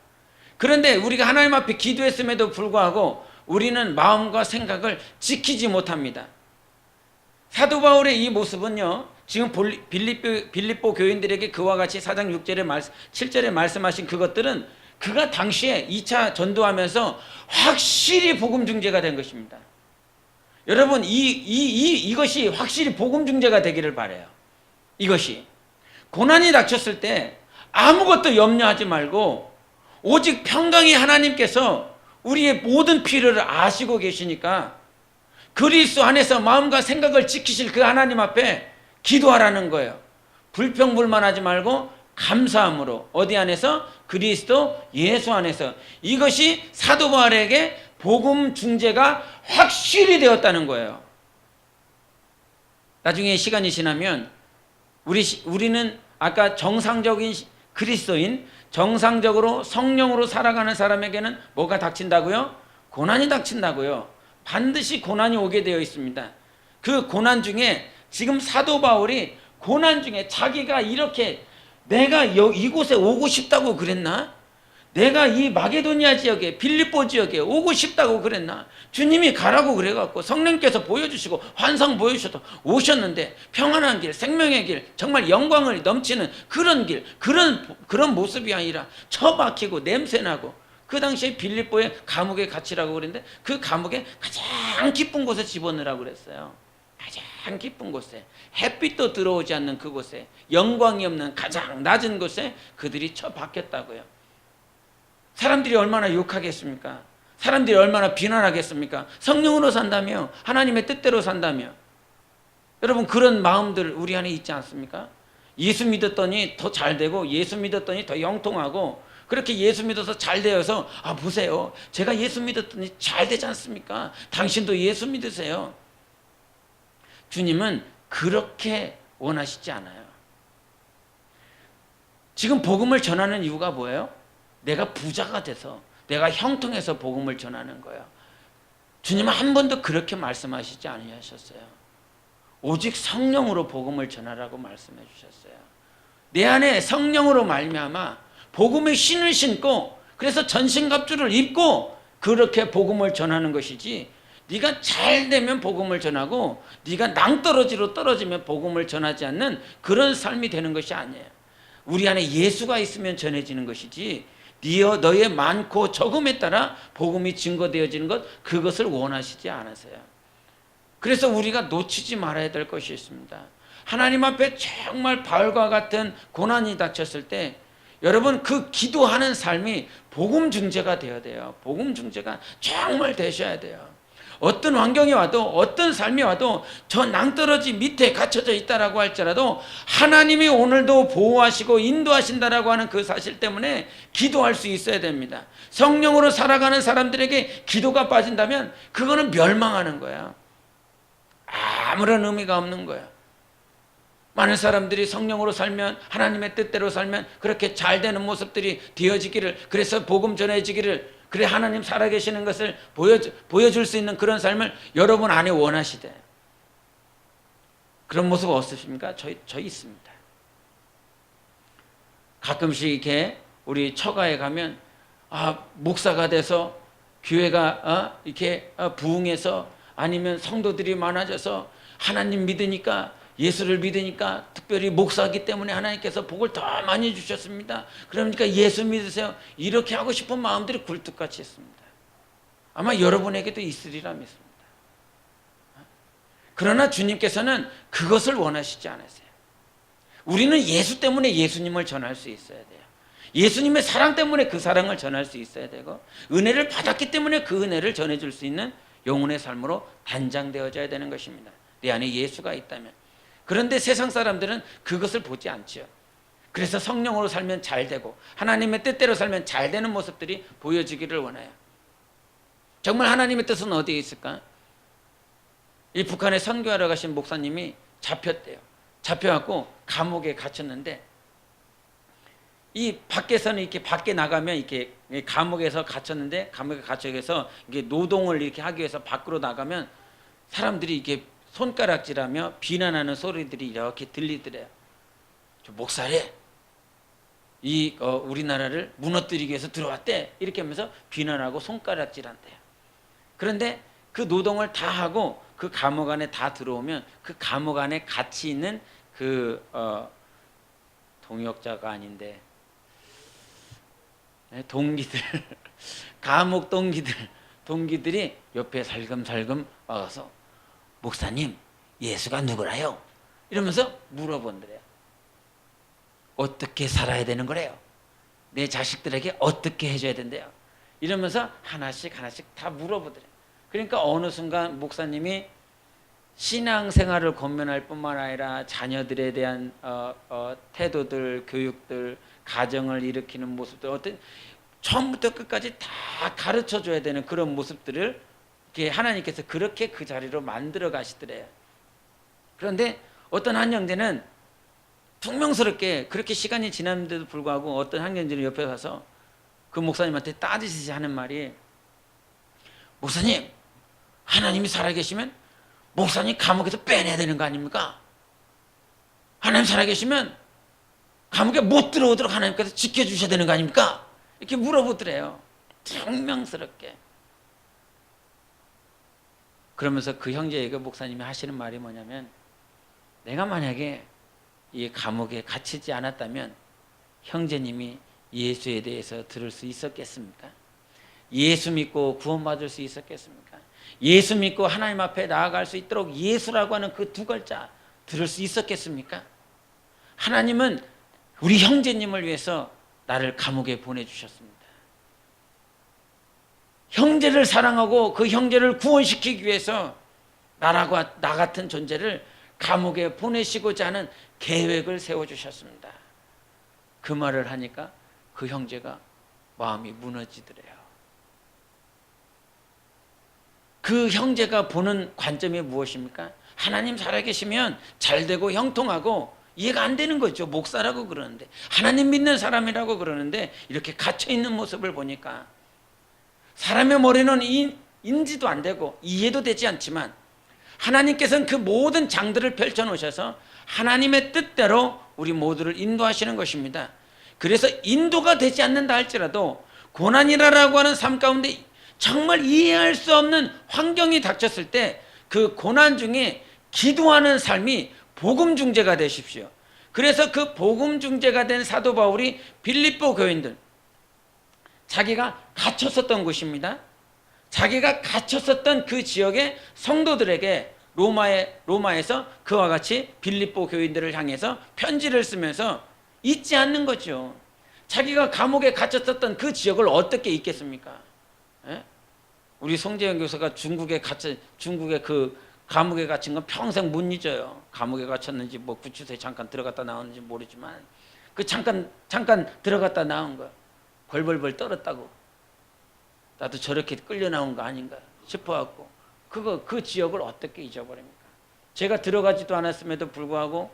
그런데 우리가 하나님 앞에 기도했음에도 불구하고 우리는 마음과 생각을 지키지 못합니다. 사도 바울의 이 모습은요, 지금 빌립보 교인들에게 그와 같이 4장 7절에 말씀하신 그것들은 그가 당시에 2차 전도하면서 확실히 복음 중재가 된 것입니다. 여러분, 이것이 확실히 복음 중재가 되기를 바라요. 이것이 고난이 닥쳤을 때 아무것도 염려하지 말고 오직 평강의 하나님께서 우리의 모든 필요를 아시고 계시니까 그리스도 안에서 마음과 생각을 지키실 그 하나님 앞에 기도하라는 거예요. 불평불만하지 말고 감사함으로. 어디 안에서? 그리스도 예수 안에서. 이것이 사도 바울에게 복음 중재가 확실히 되었다는 거예요. 나중에 시간이 지나면 우리는 아까 정상적인 그리스도인, 정상적으로 성령으로 살아가는 사람에게는 뭐가 닥친다고요? 고난이 닥친다고요. 반드시 고난이 오게 되어 있습니다. 그 고난 중에 지금 사도 바울이 고난 중에 자기가 이렇게 내가 이곳에 오고 싶다고 그랬나? 내가 이 마게도니아 지역에, 빌립보 지역에 오고 싶다고 그랬나? 주님이 가라고 그래갖고 성령께서 보여주시고 환상 보여주셔서 오셨는데 평안한 길, 생명의 길, 정말 영광을 넘치는 그런 길, 그런 모습이 아니라 처박히고 냄새나고, 그 당시에 빌립보의 감옥에 갇히라고 그랬는데 그 감옥에 가장 깊은 곳에 집어넣으라고 그랬어요. 가장 깊은 곳에, 햇빛도 들어오지 않는 그곳에, 영광이 없는 가장 낮은 곳에 그들이 처박혔다고요. 사람들이 얼마나 욕하겠습니까? 사람들이 얼마나 비난하겠습니까? 성령으로 산다며, 하나님의 뜻대로 산다며. 여러분, 그런 마음들 우리 안에 있지 않습니까? 예수 믿었더니 더 잘되고, 예수 믿었더니 더 영통하고, 그렇게 예수 믿어서 잘 되어서 보세요, 제가 예수 믿었더니 잘 되지 않습니까? 당신도 예수 믿으세요. 주님은 그렇게 원하시지 않아요. 지금 복음을 전하는 이유가 뭐예요? 내가 부자가 돼서, 내가 형통해서 복음을 전하는 거예요. 주님은 한 번도 그렇게 말씀하시지 않으셨어요. 오직 성령으로 복음을 전하라고 말씀해 주셨어요. 내 안에 성령으로 말미암아 복음의 신을 신고, 그래서 전신갑주를 입고 그렇게 복음을 전하는 것이지, 네가 잘 되면 복음을 전하고 네가 낭떠러지로 떨어지면 복음을 전하지 않는 그런 삶이 되는 것이 아니에요. 우리 안에 예수가 있으면 전해지는 것이지, 너의 많고 적음에 따라 복음이 증거되어지는 것, 그것을 원하시지 않으세요. 그래서 우리가 놓치지 말아야 될 것이 있습니다. 하나님 앞에 정말 바울과 같은 고난이 닥쳤을 때 여러분 그 기도하는 삶이 복음 중재가 되어야 돼요. 복음 중재가 정말 되셔야 돼요. 어떤 환경이 와도 어떤 삶이 와도 저 낭떠러지 밑에 갇혀져 있다라고 할지라도 하나님이 오늘도 보호하시고 인도하신다라고 하는 그 사실 때문에 기도할 수 있어야 됩니다. 성령으로 살아가는 사람들에게 기도가 빠진다면 그거는 멸망하는 거야. 아무런 의미가 없는 거야. 많은 사람들이 성령으로 살면 하나님의 뜻대로 살면 그렇게 잘 되는 모습들이 되어지기를, 그래서 복음 전해지기를, 그래 하나님 살아계시는 것을 보여줄 수 있는 그런 삶을 여러분 안에 원하시대. 그런 모습 없으십니까? 저희 있습니다. 가끔씩 이렇게 우리 처가에 가면 목사가 돼서 교회가 이렇게 부흥해서, 아니면 성도들이 많아져서 하나님 믿으니까, 예수를 믿으니까, 특별히 목사이기 때문에 하나님께서 복을 더 많이 주셨습니다. 그러니까 예수 믿으세요. 이렇게 하고 싶은 마음들이 굴뚝같이 있습니다. 아마 여러분에게도 있으리라 믿습니다. 그러나 주님께서는 그것을 원하시지 않으세요. 우리는 예수 때문에 예수님을 전할 수 있어야 돼요. 예수님의 사랑 때문에 그 사랑을 전할 수 있어야 되고, 은혜를 받았기 때문에 그 은혜를 전해줄 수 있는 영혼의 삶으로 단장되어져야 되는 것입니다. 내 안에 예수가 있다면. 그런데 세상 사람들은 그것을 보지 않죠. 그래서 성령으로 살면 잘 되고 하나님의 뜻대로 살면 잘 되는 모습들이 보여지기를 원해요. 정말 하나님의 뜻은 어디에 있을까? 이 북한에 선교하러 가신 목사님이 잡혔대요. 잡혀갖고 감옥에 갇혔는데, 이 밖에서는 이렇게 밖에 나가면 이렇게 감옥에서 갇혔는데, 감옥에 갇혀서 이게 노동을 이렇게 하기 위해서 밖으로 나가면 사람들이 이렇게 손가락질하며 비난하는 소리들이 이렇게 들리더래요. 저 목사래, 우리나라를 무너뜨리기 위해서 들어왔대, 이렇게 하면서 비난하고 손가락질한대요. 그런데 그 노동을 다 하고 그 감옥 안에 다 들어오면 그 감옥 안에 같이 있는 동역자가 아닌데 동기들 감옥 동기들이 옆에 살금살금 와서, 목사님, 예수가 누구라요? 이러면서 물어본대요. 어떻게 살아야 되는 거래요? 내 자식들에게 어떻게 해줘야 된대요? 이러면서 하나씩 다 물어보더래요. 그러니까 어느 순간 목사님이 신앙생활을 권면할 뿐만 아니라 자녀들에 대한 태도들, 교육들, 가정을 일으키는 모습들, 어떤 처음부터 끝까지 다 가르쳐줘야 되는 그런 모습들을 하나님께서 그렇게 그 자리로 만들어 가시더래요. 그런데 어떤 한 형제는 퉁명스럽게 그렇게 시간이 지났는데도 불구하고 어떤 한 형제는 옆에 가서 그 목사님한테 따지듯이 하는 말이, 목사님, 하나님이 살아계시면 목사님 감옥에서 빼내야 되는 거 아닙니까? 하나님 살아계시면 감옥에 못 들어오도록 하나님께서 지켜주셔야 되는 거 아닙니까? 이렇게 물어보더래요. 퉁명스럽게. 그러면서 그 형제에게 목사님이 하시는 말이 뭐냐면, 내가 만약에 이 감옥에 갇히지 않았다면 형제님이 예수에 대해서 들을 수 있었겠습니까? 예수 믿고 구원받을 수 있었겠습니까? 예수 믿고 하나님 앞에 나아갈 수 있도록 예수라고 하는 그 두 글자 들을 수 있었겠습니까? 하나님은 우리 형제님을 위해서 나를 감옥에 보내주셨습니다. 형제를 사랑하고 그 형제를 구원시키기 위해서 나 같은 존재를 감옥에 보내시고자 하는 계획을 세워주셨습니다. 그 말을 하니까 그 형제가 마음이 무너지더래요. 그 형제가 보는 관점이 무엇입니까? 하나님 살아계시면 잘되고 형통하고, 이해가 안 되는 거죠. 목사라고 그러는데, 하나님 믿는 사람이라고 그러는데 이렇게 갇혀있는 모습을 보니까 사람의 머리는 인지도 안 되고 이해도 되지 않지만, 하나님께서는 그 모든 장들을 펼쳐놓으셔서 하나님의 뜻대로 우리 모두를 인도하시는 것입니다. 그래서 인도가 되지 않는다 할지라도 고난이라고 하는 삶 가운데 정말 이해할 수 없는 환경이 닥쳤을 때 그 고난 중에 기도하는 삶이 복음 중재가 되십시오. 그래서 그 복음 중재가 된 사도 바울이 빌립보 교인들, 자기가 갇혔었던 곳입니다. 자기가 갇혔었던 그 지역의 성도들에게 로마에서 그와 같이 빌립보 교인들을 향해서 편지를 쓰면서 잊지 않는 거죠. 자기가 감옥에 갇혔었던 그 지역을 어떻게 잊겠습니까? 예? 우리 송재영 교수가 중국에 그 감옥에 갇힌 건 평생 못 잊어요. 감옥에 갇혔는지 뭐 구치소에 잠깐 들어갔다 나오는지 모르지만 그 잠깐 들어갔다 나온 거 벌벌벌 떨었다고 나도 저렇게 끌려 나온 거 아닌가 싶어갖고 그 지역을 어떻게 잊어버립니까? 제가 들어가지도 않았음에도 불구하고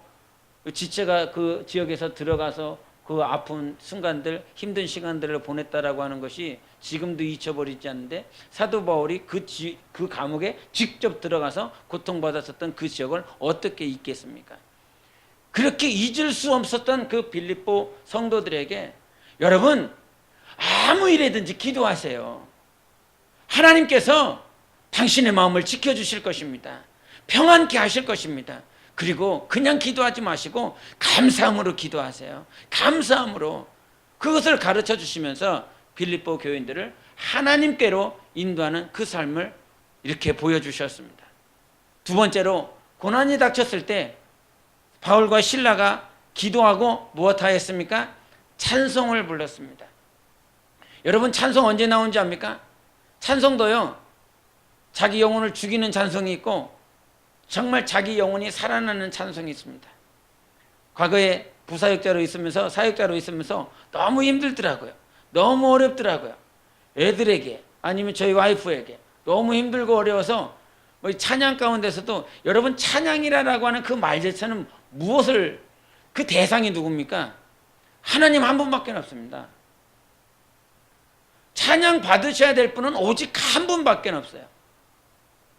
지체가 그 지역에서 들어가서 그 아픈 순간들, 힘든 시간들을 보냈다라고 하는 것이 지금도 잊혀버리지 않는데 사도 바울이 그 감옥에 직접 들어가서 고통받았었던 그 지역을 어떻게 잊겠습니까? 그렇게 잊을 수 없었던 그 빌립보 성도들에게 여러분 아무 일에든지 기도하세요. 하나님께서 당신의 마음을 지켜주실 것입니다. 평안케 하실 것입니다. 그리고 그냥 기도하지 마시고 감사함으로 기도하세요. 감사함으로 그것을 가르쳐 주시면서 빌립보 교인들을 하나님께로 인도하는 그 삶을 이렇게 보여주셨습니다. 두 번째로 고난이 닥쳤을 때 바울과 실라가 기도하고 무엇하였습니까? 찬송을 불렀습니다. 여러분 찬송 언제 나온지 압니까? 찬송도요 자기 영혼을 죽이는 찬송이 있고 정말 자기 영혼이 살아나는 찬송이 있습니다. 과거에 부사역자로 있으면서 사역자로 있으면서 너무 힘들더라고요. 너무 어렵더라고요. 애들에게 아니면 저희 와이프에게 너무 힘들고 어려워서 찬양 가운데서도 여러분 찬양이라고 하는 그 말 자체는 무엇을 그 대상이 누굽니까? 하나님 한 분밖에 없습니다. 찬양 받으셔야 될 분은 오직 한 분밖에 없어요.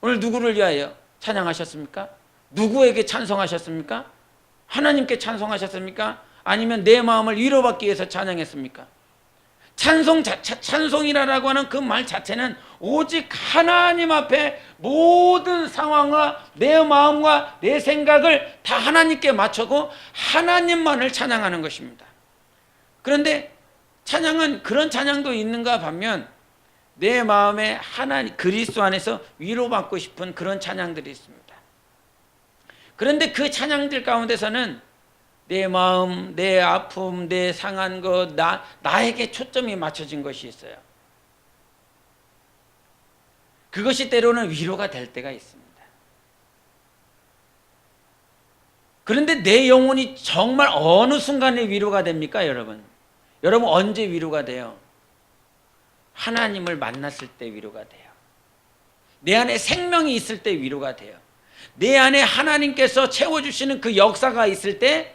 오늘 누구를 위하여 찬양하셨습니까? 누구에게 찬송하셨습니까? 하나님께 찬송하셨습니까? 아니면 내 마음을 위로받기 위해서 찬양했습니까? 찬송이라고 하는 그 말 자체는 오직 하나님 앞에 모든 상황과 내 마음과 내 생각을 다 하나님께 맞추고 하나님만을 찬양하는 것입니다. 그런데 찬양은 그런 찬양도 있는가 반면 내 마음에 하나님 그리스도 안에서 위로받고 싶은 그런 찬양들이 있습니다. 그런데 그 찬양들 가운데서는 내 마음, 내 아픔, 내 상한 것, 나에게 초점이 맞춰진 것이 있어요. 그것이 때로는 위로가 될 때가 있습니다. 그런데 내 영혼이 정말 어느 순간에 위로가 됩니까, 여러분? 여러분 언제 위로가 돼요? 하나님을 만났을 때 위로가 돼요. 내 안에 생명이 있을 때 위로가 돼요. 내 안에 하나님께서 채워주시는 그 역사가 있을 때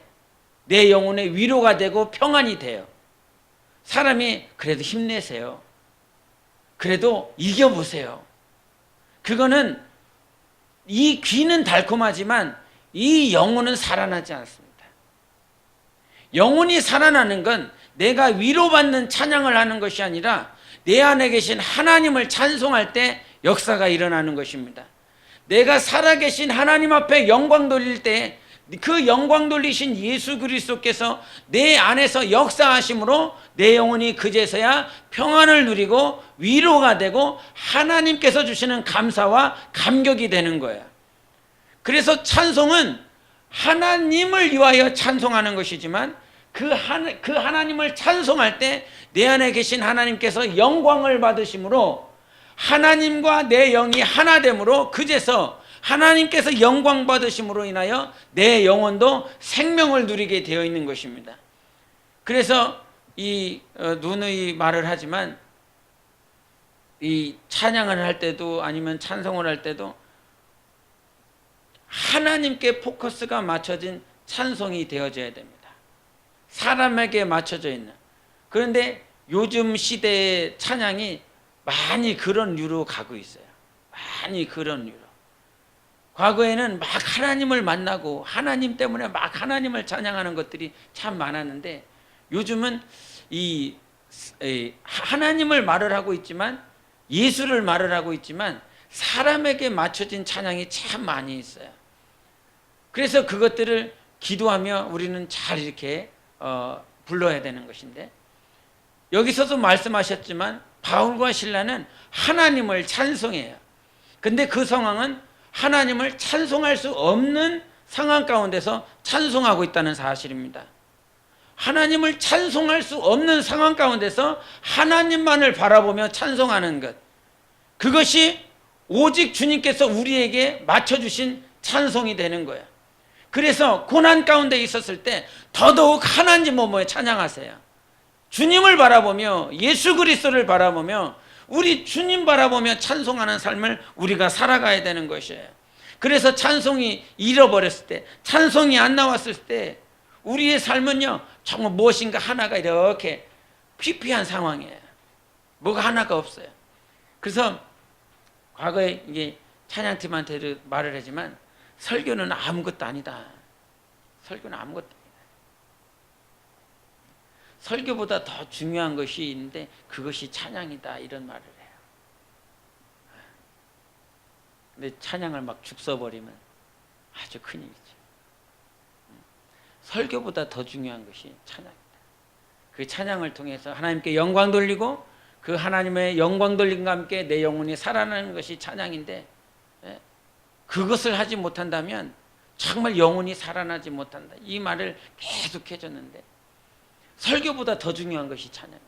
내 영혼에 위로가 되고 평안이 돼요. 사람이 그래도 힘내세요. 그래도 이겨보세요. 그거는 이 귀는 달콤하지만 이 영혼은 살아나지 않습니다. 영혼이 살아나는 건 내가 위로받는 찬양을 하는 것이 아니라 내 안에 계신 하나님을 찬송할 때 역사가 일어나는 것입니다. 내가 살아계신 하나님 앞에 영광 돌릴 때 그 영광 돌리신 예수 그리스도께서 내 안에서 역사하심으로 내 영혼이 그제서야 평안을 누리고 위로가 되고 하나님께서 주시는 감사와 감격이 되는 거예요. 그래서 찬송은 하나님을 위하여 찬송하는 것이지만 그 하나님을 찬송할 때 내 안에 계신 하나님께서 영광을 받으심으로 하나님과 내 영이 하나됨으로 그제서 하나님께서 영광 받으심으로 인하여 내 영혼도 생명을 누리게 되어 있는 것입니다. 그래서 이 누누이 말을 하지만 이 찬양을 할 때도 아니면 찬송을 할 때도 하나님께 포커스가 맞춰진 찬송이 되어져야 됩니다. 사람에게 맞춰져 있는. 그런데 요즘 시대의 찬양이 많이 그런 류로 가고 있어요. 많이 그런 류로. 과거에는 막 하나님을 만나고 하나님 때문에 막 하나님을 찬양하는 것들이 참 많았는데 요즘은 이 하나님을 말을 하고 있지만 예수를 말을 하고 있지만 사람에게 맞춰진 찬양이 참 많이 있어요. 그래서 그것들을 기도하며 우리는 잘 이렇게 불러야 되는 것인데 여기서도 말씀하셨지만 바울과 실라는 하나님을 찬송해요. 근데 그 상황은 하나님을 찬송할 수 없는 상황 가운데서 찬송하고 있다는 사실입니다. 하나님을 찬송할 수 없는 상황 가운데서 하나님만을 바라보며 찬송하는 것, 그것이 오직 주님께서 우리에게 맞춰주신 찬송이 되는 거예요. 그래서 고난 가운데 있었을 때 더더욱 하나님 뭐뭐에 찬양하세요. 주님을 바라보며 예수 그리스도를 바라보며 우리 주님 바라보며 찬송하는 삶을 우리가 살아가야 되는 것이에요. 그래서 찬송이 잃어버렸을 때, 찬송이 안 나왔을 때 우리의 삶은요 정말 무엇인가 하나가 이렇게 피폐한 상황이에요. 뭐가 하나가 없어요. 그래서 과거에 이게 찬양팀한테도 말을 하지만 설교는 아무것도 아니다. 설교는 아무것도 아니다. 설교보다 더 중요한 것이 있는데 그것이 찬양이다, 이런 말을 해요. 근데 찬양을 막 죽서버리면 아주 큰일이죠. 설교보다 더 중요한 것이 찬양이다. 그 찬양을 통해서 하나님께 영광 돌리고 그 하나님의 영광 돌림과 함께 내 영혼이 살아나는 것이 찬양인데, 그것을 하지 못한다면 정말 영혼이 살아나지 못한다, 이 말을 계속 해줬는데 설교보다 더 중요한 것이 찬양이다.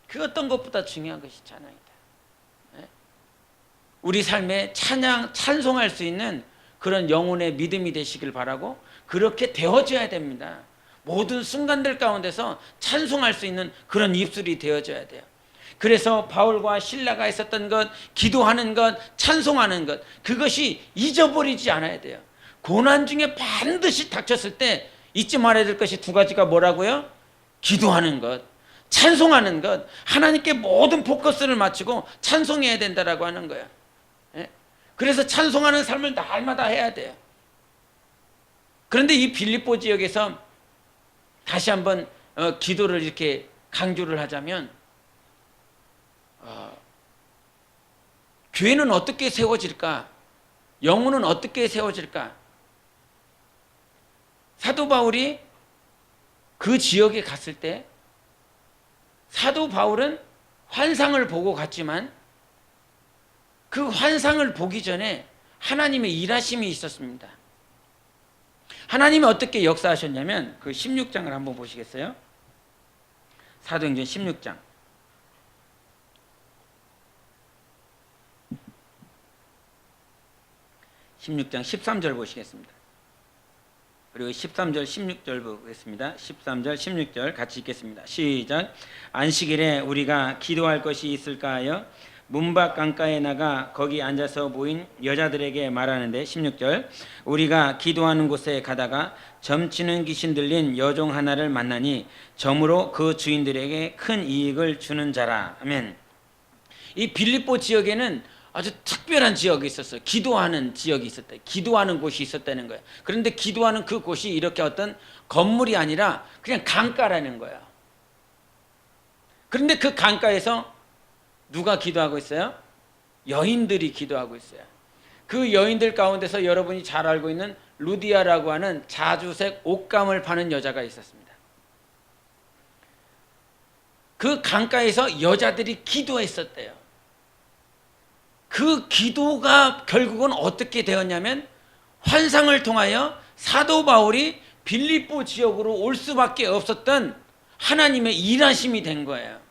그 어떤 것보다 중요한 것이 찬양이다. 우리 삶에 찬송할 수 있는 그런 영혼의 믿음이 되시길 바라고 그렇게 되어져야 됩니다. 모든 순간들 가운데서 찬송할 수 있는 그런 입술이 되어져야 돼요. 그래서 바울과 실라가 있었던 것, 기도하는 것, 찬송하는 것, 그것이 잊어버리지 않아야 돼요. 고난 중에 반드시 닥쳤을 때 잊지 말아야 될 것이 두 가지가 뭐라고요? 기도하는 것, 찬송하는 것, 하나님께 모든 포커스를 맞추고 찬송해야 된다라고 하는 거예요. 그래서 찬송하는 삶을 날마다 해야 돼요. 그런데 이 빌립보 지역에서 다시 한번 기도를 이렇게 강조를 하자면, 교회는 어떻게 세워질까? 영혼은 어떻게 세워질까? 사도 바울이 그 지역에 갔을 때 사도 바울은 환상을 보고 갔지만 그 환상을 보기 전에 하나님의 일하심이 있었습니다. 하나님이 어떻게 역사하셨냐면 그 16장을 한번 보시겠어요? 사도행전 16장. 16장 13절 보시겠습니다. 그리고 13절 16절 보겠습니다. 13절 16절 같이 읽겠습니다. 시작. 안식일에 우리가 기도할 것이 있을까 하여 문밖 강가에 나가 거기 앉아서 모인 여자들에게 말하는데, 16절, 우리가 기도하는 곳에 가다가 점치는 귀신 들린 여종 하나를 만나니 점으로 그 주인들에게 큰 이익을 주는 자라. 아멘. 이 빌립보 지역에는 아주 특별한 지역이 있었어요. 기도하는 지역이 있었다. 기도하는 곳이 있었다는 거예요. 그런데 기도하는 그 곳이 이렇게 어떤 건물이 아니라 그냥 강가라는 거예요. 그런데 그 강가에서 누가 기도하고 있어요? 여인들이 기도하고 있어요. 그 여인들 가운데서 여러분이 잘 알고 있는 루디아라고 하는 자주색 옷감을 파는 여자가 있었습니다. 그 강가에서 여자들이 기도했었대요. 그 기도가 결국은 어떻게 되었냐면 환상을 통하여 사도 바울이 빌립보 지역으로 올 수밖에 없었던 하나님의 일하심이 된 거예요.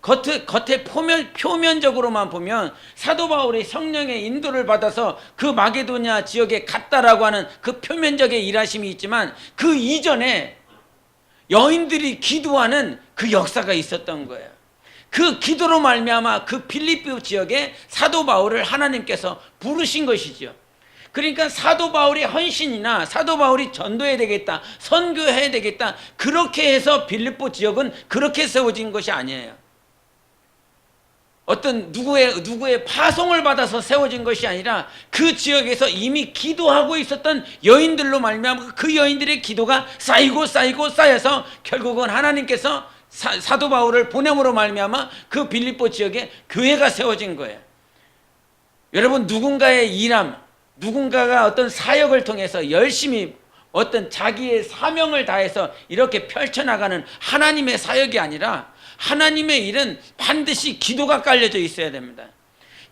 겉에 표면적으로만 보면 사도 바울이 성령의 인도를 받아서 그 마게도냐 지역에 갔다라고 하는 그 표면적의 일하심이 있지만 그 이전에 여인들이 기도하는 그 역사가 있었던 거예요. 그 기도로 말미암아 그 빌립보 지역에 사도 바울을 하나님께서 부르신 것이죠. 그러니까 사도 바울의 헌신이나 사도 바울이 전도해야 되겠다, 선교해야 되겠다, 그렇게 해서 빌립보 지역은 그렇게 세워진 것이 아니에요. 어떤 누구의 파송을 받아서 세워진 것이 아니라 그 지역에서 이미 기도하고 있었던 여인들로 말미암아 그 여인들의 기도가 쌓여서 결국은 하나님께서 사도 바울을 보냄으로 말미암아 그 빌립보 지역에 교회가 세워진 거예요. 여러분, 누군가의 일함, 누군가가 어떤 사역을 통해서 열심히 어떤 자기의 사명을 다해서 이렇게 펼쳐나가는 하나님의 사역이 아니라 하나님의 일은 반드시 기도가 깔려져 있어야 됩니다.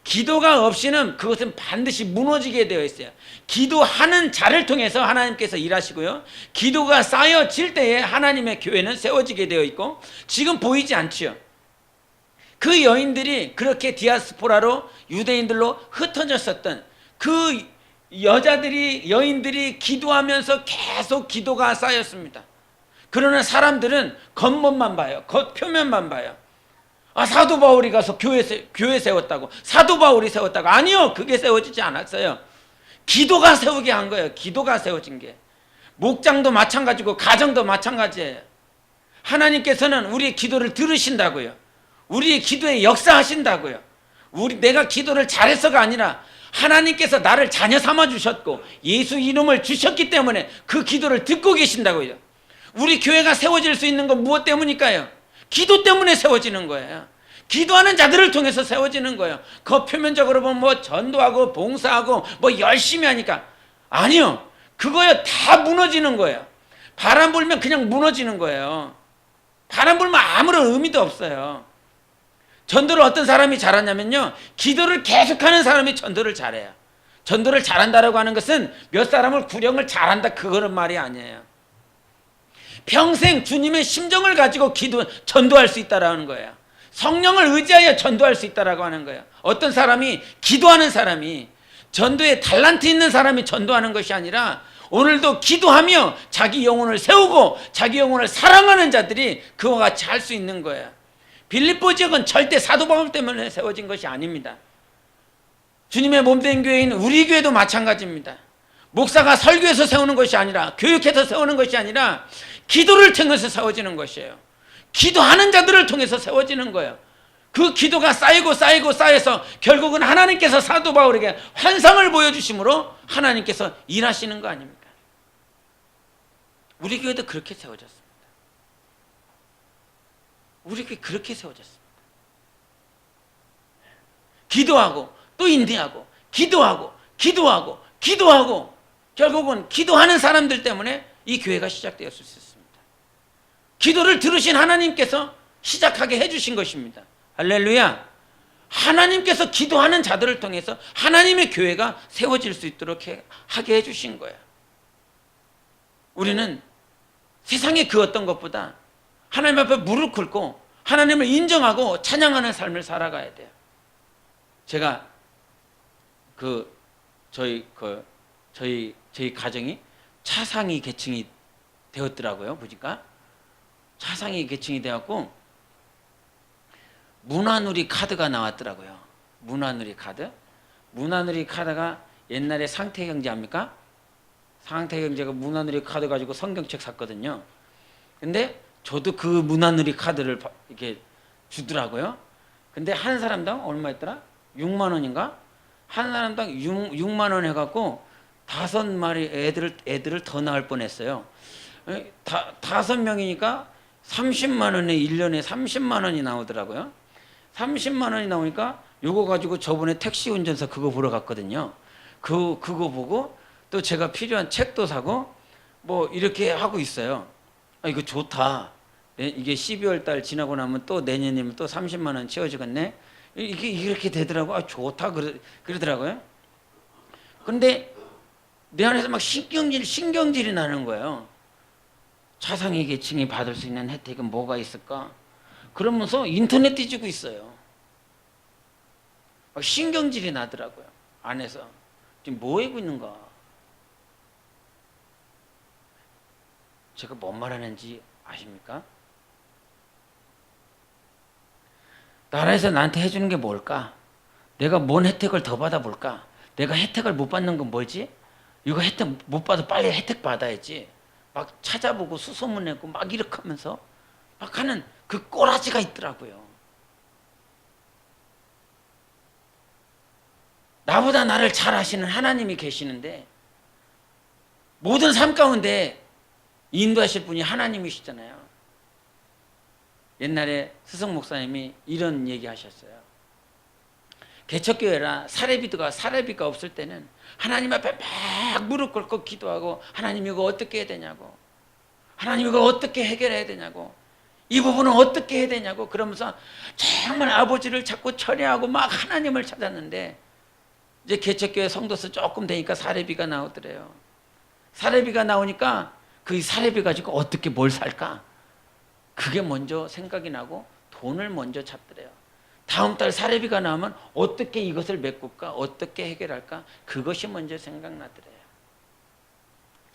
기도가 없이는 그것은 반드시 무너지게 되어 있어요. 기도하는 자를 통해서 하나님께서 일하시고요. 기도가 쌓여질 때에 하나님의 교회는 세워지게 되어 있고, 지금 보이지 않지요. 그 여인들이 그렇게 디아스포라로 유대인들로 흩어졌었던 그 여인들이 기도하면서 계속 기도가 쌓였습니다. 그러나 사람들은 겉멋만 봐요. 겉표면만 봐요. 사도 바울이 가서 교회 세웠다고, 사도 바울이 세웠다고. 아니요, 그게 세워지지 않았어요. 기도가 세우게 한 거예요. 기도가 세워진 게. 목장도 마찬가지고 가정도 마찬가지예요. 하나님께서는 우리의 기도를 들으신다고요. 우리의 기도에 역사하신다고요. 내가 기도를 잘해서가 아니라 하나님께서 나를 자녀 삼아 주셨고 예수 이름을 주셨기 때문에 그 기도를 듣고 계신다고요. 우리 교회가 세워질 수 있는 건 무엇 때문일까요? 기도 때문에 세워지는 거예요. 기도하는 자들을 통해서 세워지는 거예요. 그 표면적으로 보면 뭐 전도하고 봉사하고 뭐 열심히 하니까, 아니요, 그거요 다 무너지는 거예요. 바람 불면 그냥 무너지는 거예요. 바람 불면 아무런 의미도 없어요. 전도를 어떤 사람이 잘하냐면요, 기도를 계속하는 사람이 전도를 잘해요. 전도를 잘한다라고 하는 것은 몇 사람을 구령을 잘한다, 그거는 말이 아니에요. 평생 주님의 심정을 가지고 전도할 수 있다라는 거예요. 성령을 의지하여 전도할 수 있다라고 하는 거예요. 어떤 사람이, 기도하는 사람이, 전도에 달란트 있는 사람이 전도하는 것이 아니라 오늘도 기도하며 자기 영혼을 세우고 자기 영혼을 사랑하는 자들이 그와 같이 할 수 있는 거예요. 빌립보 지역은 절대 사도 바울 때문에 세워진 것이 아닙니다. 주님의 몸된 교회인 우리 교회도 마찬가지입니다. 목사가 설교해서 세우는 것이 아니라, 교육해서 세우는 것이 아니라 기도를 통해서 세워지는 것이에요. 기도하는 자들을 통해서 세워지는 거예요. 그 기도가 쌓여서 결국은 하나님께서 사도 바울에게 환상을 보여주심으로 하나님께서 일하시는 거 아닙니까? 우리 교회도 그렇게 세워졌습니다. 우리 교회 그렇게 세워졌습니다. 기도하고 또 인내하고 기도하고 결국은 기도하는 사람들 때문에 이 교회가 시작되었을 수 있습니다. 기도를 들으신 하나님께서 시작하게 해주신 것입니다. 할렐루야. 하나님께서 기도하는 자들을 통해서 하나님의 교회가 세워질 수 있도록 하게 해주신 거예요. 우리는 세상의 그 어떤 것보다 하나님 앞에 무릎 꿇고 하나님을 인정하고 찬양하는 삶을 살아가야 돼요. 제가 저희 가정이 차상위 계층이 되었더라고요. 보니까 차상위 계층이 되었고 문화누리 카드가 나왔더라고요. 문화누리 카드가 옛날에 상태경제 압니까? 상태경제가 문화누리 카드 가지고 성경책 샀거든요. 근데 저도 그 문화누리 카드를 이렇게 주더라고요. 근데 한 사람당 얼마였더라? 6만 원인가? 한 사람당 6만 원 해갖고 5마리 애들을 더 낳을 뻔했어요. 5명이니까 30만 원에 1년에 30만 원이 나오더라고요. 30만 원이 나오니까 요거 가지고 저번에 택시 운전사 그거 보러 갔거든요. 그거 보고 또 제가 필요한 책도 사고 뭐 이렇게 하고 있어요. 이거 좋다. 이게 12월 달 지나고 나면 또 내년이면 또 30만 원 채워지겠네. 이게 이렇게 되더라고. 좋다 그러더라고요. 근데 내 안에서 막 신경질이 나는 거예요. 차상위 계층이 받을 수 있는 혜택은 뭐가 있을까? 그러면서 인터넷 뒤지고 있어요. 막 신경질이 나더라고요. 안에서 지금 뭐 하고 있는가? 제가 뭔 말하는지 아십니까? 나라에서 나한테 해주는 게 뭘까? 내가 뭔 혜택을 더 받아볼까? 내가 혜택을 못 받는 건 뭐지? 이거 혜택 못 받아 빨리 혜택 받아야지. 막 찾아보고 수소문 내고 막 이렇게 하면서 막 하는 그 꼬라지가 있더라고요. 나보다 나를 잘 아시는 하나님이 계시는데 모든 삶 가운데 인도하실 분이 하나님이시잖아요. 옛날에 스승 목사님이 이런 얘기 하셨어요. 개척교회라 사례비가 없을 때는 하나님 앞에 막 무릎 꿇고 기도하고 하나님 이거 어떻게 해야 되냐고, 하나님 이거 어떻게 해결해야 되냐고, 이 부분은 어떻게 해야 되냐고 그러면서 정말 아버지를 자꾸 철회하고 막 하나님을 찾았는데, 이제 개척교회 성도수 조금 되니까 사례비가 나오더래요. 사례비가 나오니까 그 사례비 가지고 어떻게 뭘 살까? 그게 먼저 생각이 나고 돈을 먼저 찾더래요. 다음 달 사례비가 나오면 어떻게 이것을 메꿀까? 어떻게 해결할까? 그것이 먼저 생각나더래요.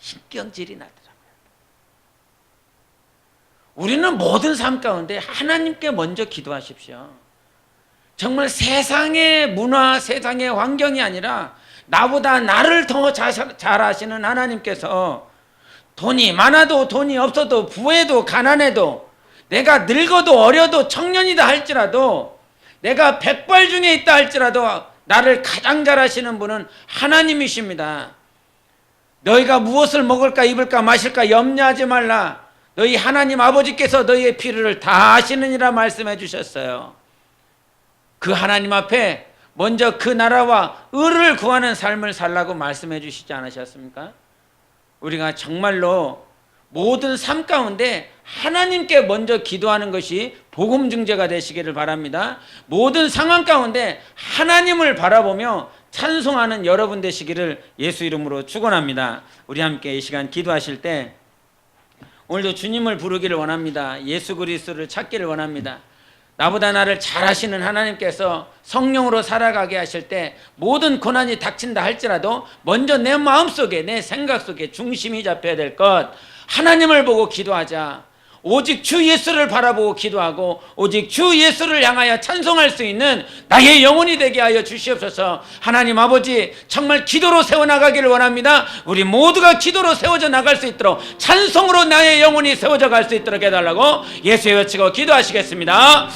신경질이 나더라고요. 우리는 모든 삶 가운데 하나님께 먼저 기도하십시오. 정말 세상의 문화, 세상의 환경이 아니라 나보다 나를 더 잘 아시는 하나님께서 돈이 많아도 돈이 없어도 부해도 가난해도 내가 늙어도 어려도 청년이다 할지라도 내가 백발 중에 있다 할지라도 나를 가장 잘 아시는 분은 하나님이십니다. 너희가 무엇을 먹을까 입을까 마실까 염려하지 말라. 너희 하나님 아버지께서 너희의 필요를 다 아시느니라 말씀해 주셨어요. 그 하나님 앞에 먼저 그 나라와 의를 구하는 삶을 살라고 말씀해 주시지 않으셨습니까? 우리가 정말로 모든 삶 가운데 하나님께 먼저 기도하는 것이 복음 증거가 되시기를 바랍니다. 모든 상황 가운데 하나님을 바라보며 찬송하는 여러분 되시기를 예수 이름으로 축원합니다. 우리 함께 이 시간 기도하실 때 오늘도 주님을 부르기를 원합니다. 예수 그리스도를 찾기를 원합니다. 나보다 나를 잘 아시는 하나님께서 성령으로 살아가게 하실 때 모든 고난이 닥친다 할지라도 먼저 내 마음속에 내 생각 속에 중심이 잡혀야 될 것, 하나님을 보고 기도하자. 오직 주 예수를 바라보고 기도하고 오직 주 예수를 향하여 찬송할 수 있는 나의 영혼이 되게 하여 주시옵소서. 하나님 아버지, 정말 기도로 세워나가기를 원합니다. 우리 모두가 기도로 세워져 나갈 수 있도록, 찬송으로 나의 영혼이 세워져 갈 수 있도록 해달라고 예수의 외치고 기도하시겠습니다.